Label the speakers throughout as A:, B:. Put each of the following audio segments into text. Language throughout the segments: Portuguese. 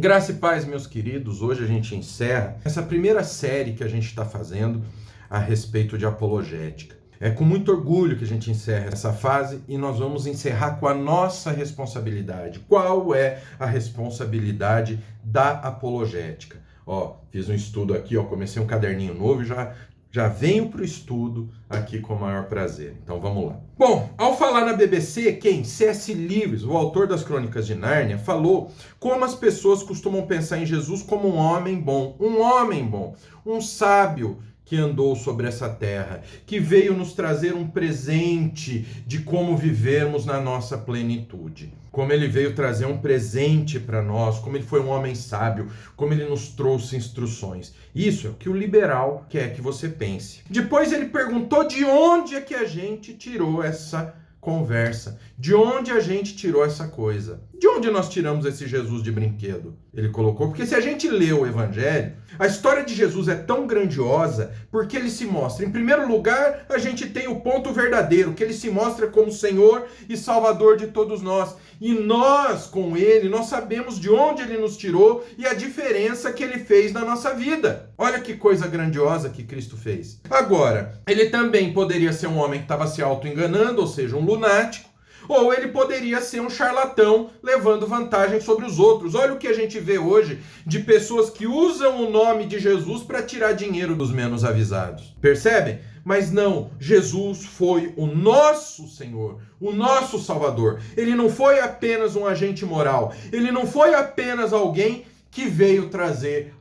A: Graça e paz, meus queridos. Hoje a gente encerra essa primeira série que a gente está fazendo a respeito de apologética. É com muito orgulho que a gente encerra essa fase e nós vamos encerrar com a nossa responsabilidade. Qual é a responsabilidade da apologética? Fiz um estudo aqui, comecei um caderninho novo e já venho para o estudo aqui com o maior prazer. Então vamos lá. Bom, ao falar na BBC, C.S. Lewis, o autor das Crônicas de Nárnia, falou como as pessoas costumam pensar em Jesus como um homem bom, um sábio que andou sobre essa terra, que veio nos trazer um presente de como vivermos na nossa plenitude. Como ele veio trazer um presente para nós, como ele foi um homem sábio, como ele nos trouxe instruções. Isso é o que o liberal quer que você pense. Depois ele perguntou de onde é que a gente tirou essa conversa, de onde a gente tirou essa coisa. De onde nós tiramos esse Jesus de brinquedo? Ele colocou, porque se a gente lê o Evangelho, a história de Jesus é tão grandiosa porque ele se mostra. Em primeiro lugar, a gente tem o ponto verdadeiro, que ele se mostra como Senhor e Salvador de todos nós. E nós, com ele, nós sabemos de onde ele nos tirou e a diferença que ele fez na nossa vida. Olha que coisa grandiosa que Cristo fez. Agora, ele também poderia ser um homem que estava se auto-enganando, ou seja, um lunático. Ou ele poderia ser um charlatão levando vantagem sobre os outros. Olha o que a gente vê hoje de pessoas que usam o nome de Jesus para tirar dinheiro dos menos avisados. Percebem? Mas não, Jesus foi o nosso Senhor, o nosso Salvador. Ele não foi apenas um agente moral. Ele não foi apenas alguém que veio trazer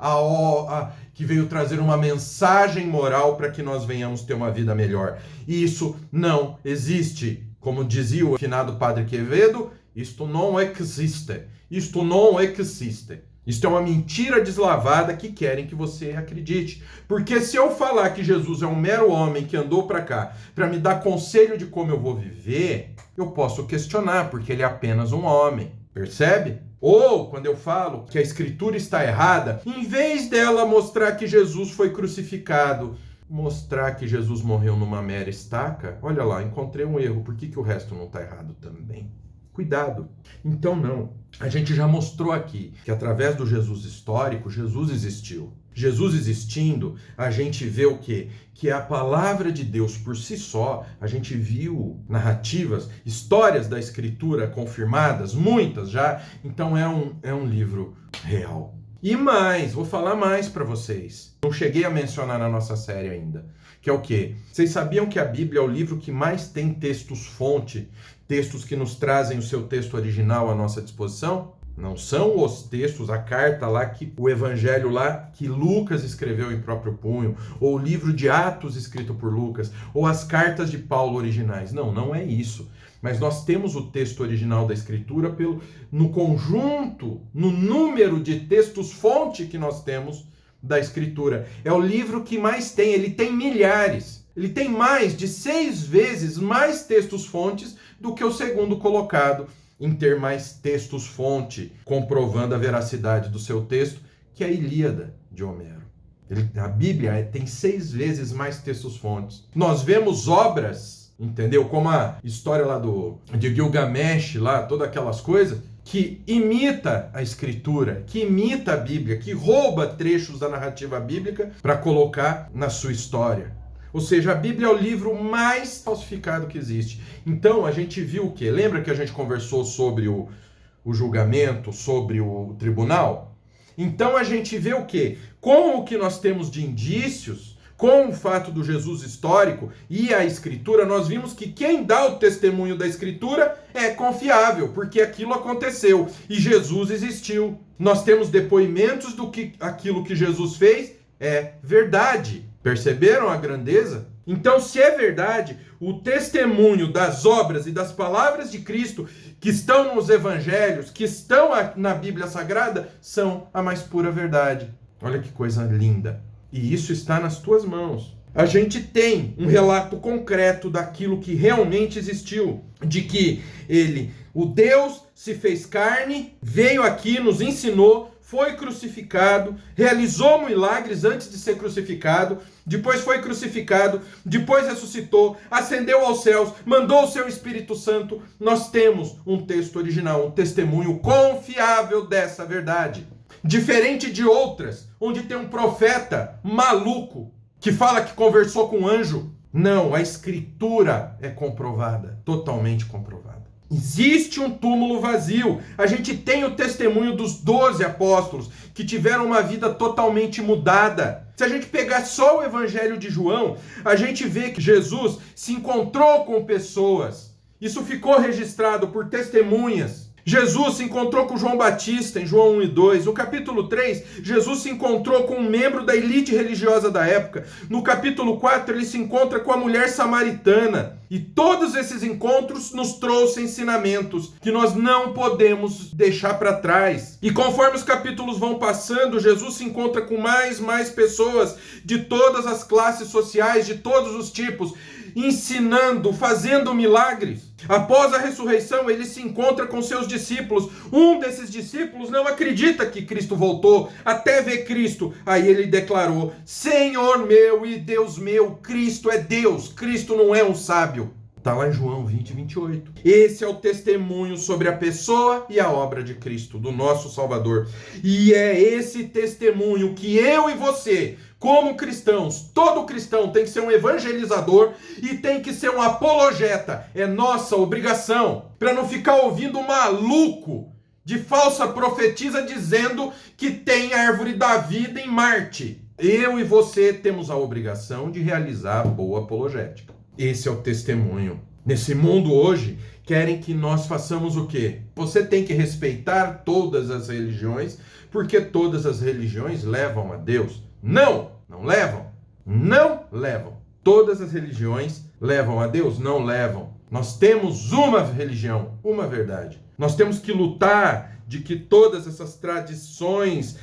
A: uma mensagem moral para que nós venhamos ter uma vida melhor. Isso não existe. Como dizia o finado Padre Quevedo, isto não existe. Isto não existe. Isto é uma mentira deslavada que querem que você acredite. Porque se eu falar que Jesus é um mero homem que andou para cá para me dar conselho de como eu vou viver, eu posso questionar, porque ele é apenas um homem. Percebe? Ou, quando eu falo que a Escritura está errada, em vez dela mostrar que Jesus foi crucificado, mostrar que Jesus morreu numa mera estaca, olha lá, encontrei um erro, por que o resto não está errado também? Cuidado. Então não, a gente já mostrou aqui que através do Jesus histórico, Jesus existiu. Jesus existindo, a gente vê o quê? Que a palavra de Deus por si só, a gente viu narrativas, histórias da Escritura confirmadas, muitas já, então é um livro real. E mais, vou falar mais para vocês. Não cheguei a mencionar na nossa série ainda. Que é o quê? Vocês sabiam que a Bíblia é o livro que mais tem textos-fonte? Textos que nos trazem o seu texto original à nossa disposição? Não são os textos, a carta lá, o evangelho lá que Lucas escreveu em próprio punho, ou o livro de Atos escrito por Lucas, ou as cartas de Paulo originais. Não, não é isso. Mas nós temos o texto original da Escritura no conjunto, no número de textos-fonte que nós temos da Escritura. É o livro que mais tem, ele tem milhares. Ele tem mais de 6 vezes mais textos-fontes do que o segundo colocado em ter mais textos-fonte, comprovando a veracidade do seu texto, que é a Ilíada de Homero. A Bíblia tem 6 vezes mais textos-fontes. Nós vemos obras, entendeu? Como a história lá de Gilgamesh, lá, todas aquelas coisas, que imita a Escritura, que imita a Bíblia, que rouba trechos da narrativa bíblica para colocar na sua história. Ou seja, a Bíblia é o livro mais falsificado que existe. Então, a gente viu o quê? Lembra que a gente conversou sobre o julgamento, sobre o tribunal? Então, a gente vê o quê? Com o que nós temos de indícios, com o fato do Jesus histórico e a Escritura, nós vimos que quem dá o testemunho da Escritura é confiável, porque aquilo aconteceu e Jesus existiu. Nós temos depoimentos do que aquilo que Jesus fez é verdade. Perceberam a grandeza? Então, se é verdade, o testemunho das obras e das palavras de Cristo que estão nos evangelhos, que estão na Bíblia Sagrada, são a mais pura verdade. Olha que coisa linda. E isso está nas tuas mãos. A gente tem um relato concreto daquilo que realmente existiu, de que ele, o Deus, se fez carne, veio aqui, nos ensinou, foi crucificado, realizou milagres antes de ser crucificado, depois foi crucificado, depois ressuscitou, ascendeu aos céus, mandou o seu Espírito Santo. Nós temos um texto original, um testemunho confiável dessa verdade. Diferente de outras, onde tem um profeta maluco que fala que conversou com um anjo. Não, a escritura é comprovada, totalmente comprovada. Existe um túmulo vazio. A gente tem o testemunho dos 12 apóstolos que tiveram uma vida totalmente mudada. Se a gente pegar só o Evangelho de João, a gente vê que Jesus se encontrou com pessoas. Isso ficou registrado por testemunhas. Jesus se encontrou com João Batista em João 1 e 2. No capítulo 3, Jesus se encontrou com um membro da elite religiosa da época. No capítulo 4, ele se encontra com a mulher samaritana. E todos esses encontros nos trouxeram ensinamentos que nós não podemos deixar para trás. E conforme os capítulos vão passando, Jesus se encontra com mais pessoas de todas as classes sociais, de todos os tipos, ensinando, fazendo milagres. Após a ressurreição, ele se encontra com seus discípulos. Um desses discípulos não acredita que Cristo voltou, até ver Cristo. Aí ele declarou: Senhor meu e Deus meu, Cristo é Deus, Cristo não é um sábio. Está lá em João 20, 28. Esse é o testemunho sobre a pessoa e a obra de Cristo, do nosso Salvador. E é esse testemunho que eu e você, como cristãos, todo cristão tem que ser um evangelizador e tem que ser um apologeta. É nossa obrigação, para não ficar ouvindo um maluco de falsa profetisa dizendo que tem a árvore da vida em Marte. Eu e você temos a obrigação de realizar a boa apologética. Esse é o testemunho. Nesse mundo hoje, querem que nós façamos o quê? Você tem que respeitar todas as religiões, porque todas as religiões levam a Deus. Não levam. Não levam. Todas as religiões levam a Deus? Não levam. Nós temos uma religião, uma verdade. Nós temos que lutar de que todas essas tradições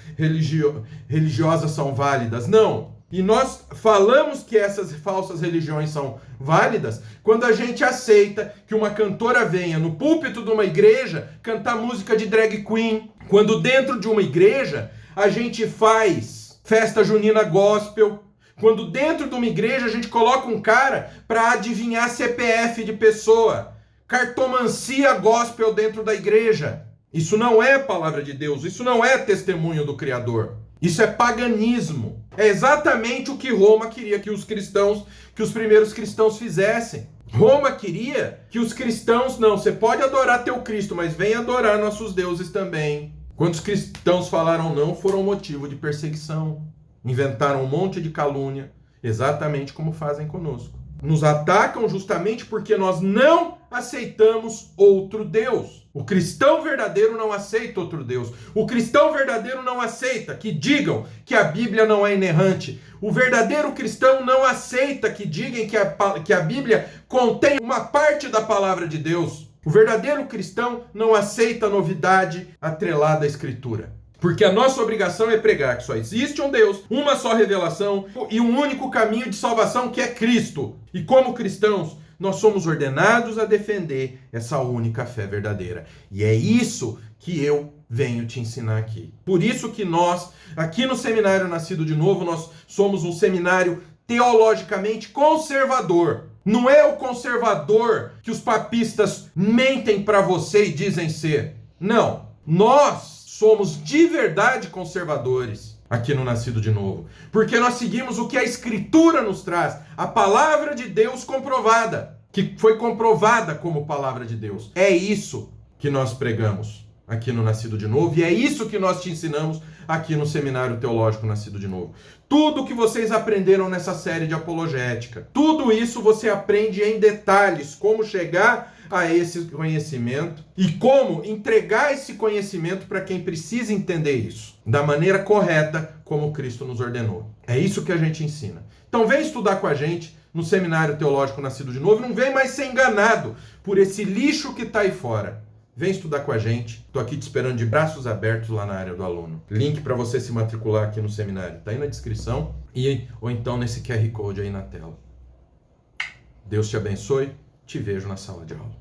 A: religiosas são válidas. Não. E nós falamos que essas falsas religiões são válidas quando a gente aceita que uma cantora venha no púlpito de uma igreja cantar música de drag queen. Quando dentro de uma igreja a gente faz festa junina gospel. Quando dentro de uma igreja a gente coloca um cara para adivinhar CPF de pessoa. Cartomancia gospel dentro da igreja. Isso não é palavra de Deus, isso não é testemunho do Criador. Isso é paganismo. É exatamente o que Roma queria que os primeiros cristãos fizessem. Roma queria que os cristãos, não, você pode adorar teu Cristo, mas vem adorar nossos deuses também. Quando os cristãos falaram não, foram motivo de perseguição. Inventaram um monte de calúnia, exatamente como fazem conosco. Nos atacam justamente porque nós não aceitamos outro Deus. O cristão verdadeiro não aceita outro Deus. O cristão verdadeiro não aceita que digam que a Bíblia não é inerrante. O verdadeiro cristão não aceita que digam que a Bíblia contém uma parte da palavra de Deus. O verdadeiro cristão não aceita novidade atrelada à Escritura. Porque a nossa obrigação é pregar que só existe um Deus, uma só revelação e um único caminho de salvação, que é Cristo. E como cristãos, nós somos ordenados a defender essa única fé verdadeira. E é isso que eu venho te ensinar aqui. Por isso que nós, aqui no Seminário Nascido de Novo, nós somos um seminário teologicamente conservador. Não é o conservador que os papistas mentem para você e dizem ser. Não. Nós somos de verdade conservadores aqui no Nascido de Novo. Porque nós seguimos o que a Escritura nos traz. A palavra de Deus comprovada. Que foi comprovada como palavra de Deus. É isso que nós pregamos aqui no Nascido de Novo. E é isso que nós te ensinamos aqui no Seminário Teológico Nascido de Novo. Tudo que vocês aprenderam nessa série de apologética. Tudo isso você aprende em detalhes. Como chegar a esse conhecimento e como entregar esse conhecimento para quem precisa entender isso da maneira correta, como Cristo nos ordenou. É isso que a gente ensina. Então vem estudar com a gente no Seminário Teológico Nascido de Novo. Não vem mais ser enganado por esse lixo que está aí fora. Vem estudar com a gente. Estou aqui te esperando de braços abertos lá na área do aluno. Link para você se matricular aqui no seminário está aí na descrição ou então nesse QR Code aí na tela. Deus te abençoe. Te vejo na sala de aula.